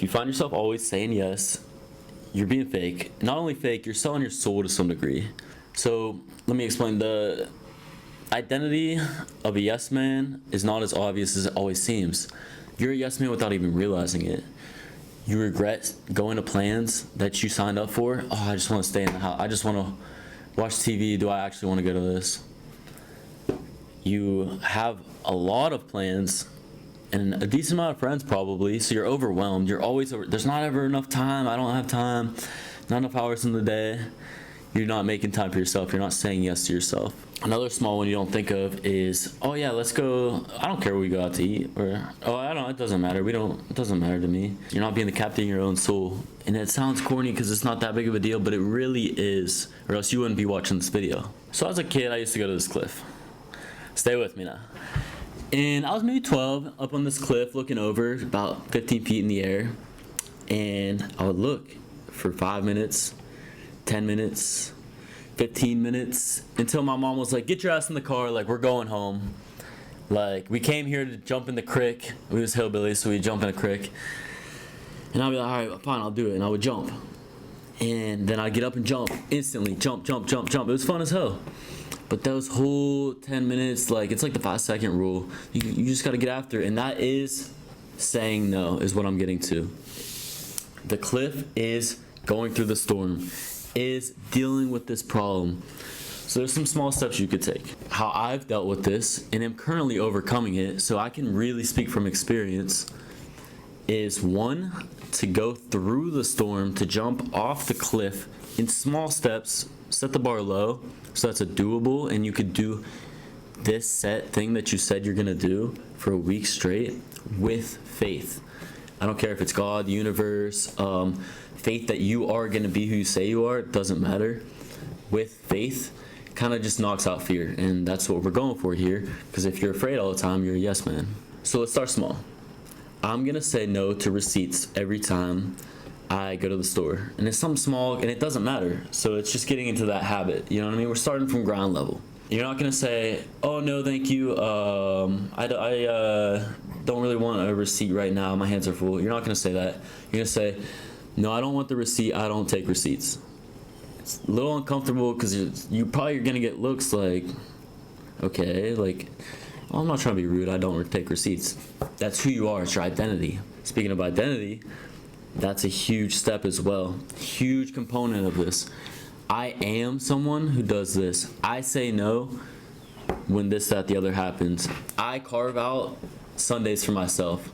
If you find yourself always saying yes, you're being fake. Not only fake, you're selling your soul to some degree. So let me explain. The identity of a yes man is not as obvious as it always seems. You're a yes man without even realizing it. You regret going to plans that you signed up for. Oh, I just want to stay in the house. I just want to watch TV. Do I actually want to go to this? You have a lot of plans and a decent amount of friends probably, so you're overwhelmed. You're always there's not ever enough time. I don't have time. Not enough hours in the day. You're not making time for yourself. You're not saying yes to yourself. Another small one you don't think of is, oh yeah, let's go. I don't care where we go out to eat, or oh, I don't. It doesn't matter. It doesn't matter to me. You're not being the captain of your own soul, and it sounds corny because it's not that big of a deal, but it really is. Or else you wouldn't be watching this video. So as a kid, I used to go to this cliff. Stay with me now. And I was maybe 12, up on this cliff, looking over about 15 feet in the air, and I would look for 5 minutes, 10 minutes, 15 minutes, until my mom was like, get your ass in the car, like, we're going home. Like, we came here to jump in the creek. We was hillbillies, so we'd jump in a creek. And I'd be like, all right, fine, I'll do it. And I would jump. And then I'd get up and jump, instantly, jump. It was fun as hell. But those whole 10 minutes, like, it's like the 5-second rule. You just got to get after it. And that is saying no, is what I'm getting to. The cliff is going through the storm, is dealing with this problem. So there's some small steps you could take. How I've dealt with this, and am currently overcoming it, so I can really speak from experience, is one, to go through the storm, to jump off the cliff in small steps, set the bar low, so that's a doable, and you could do this set thing that you said you're gonna do for a week straight with faith. I don't care if it's God, the universe, faith that you are gonna be who you say you are, it doesn't matter. With faith, kind of just knocks out fear, and that's what we're going for here, because if you're afraid all the time, you're a yes man. So let's start small. I'm gonna say no to receipts every time I go to the store, and it's something small, and it doesn't matter. So it's just getting into that habit. You know what I mean? We're starting from ground level. You're not gonna say, "Oh no, thank you. I don't really want a receipt right now. My hands are full." You're not gonna say that. You're gonna say, "No, I don't want the receipt. I don't take receipts." It's a little uncomfortable because you probably are gonna get looks like, okay, like, well, I'm not trying to be rude. I don't take receipts. That's who you are. It's your identity. Speaking of identity, that's a huge step as well. Huge component of this. I am someone who does this. I say no when this, that, the other happens. I carve out Sundays for myself.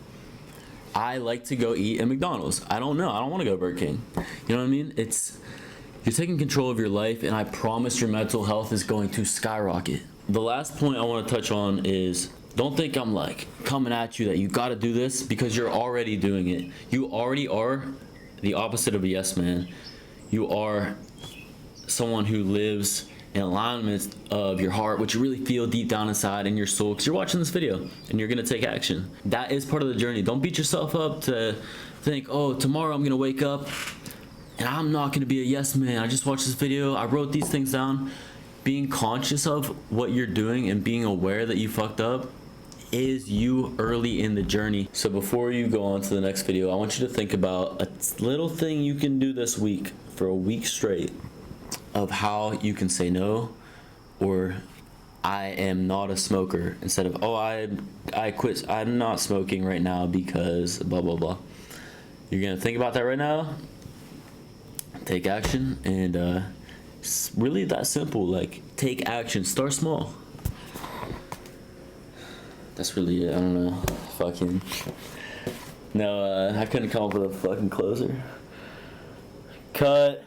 I like to go eat at McDonald's. I don't know. I don't want to go to Burger King. You know what I mean? You're taking control of your life, and I promise your mental health is going to skyrocket. The last point I want to touch on is, don't think I'm like coming at you that you got to do this, because you're already doing it. You already are the opposite of a yes man. You are someone who lives in alignment of your heart, what you really feel deep down inside in your soul, because you're watching this video and you're going to take action. That is part of the journey. Don't beat yourself up to think, oh, tomorrow I'm going to wake up and I'm not going to be a yes man. I just watched this video. I wrote these things down. Being conscious of what you're doing and being aware that you fucked up is you early in the journey. So before you go on to the next video, I want you to think about a little thing you can do this week for a week straight of how you can say no, or I am not a smoker, instead of, oh, I quit, I'm not smoking right now because blah blah blah. You're gonna think about that right now, take action, and it's really that simple. Like, take action, start small. That's really it. I don't know. Fucking no, I couldn't come up with a fucking closer. Cut.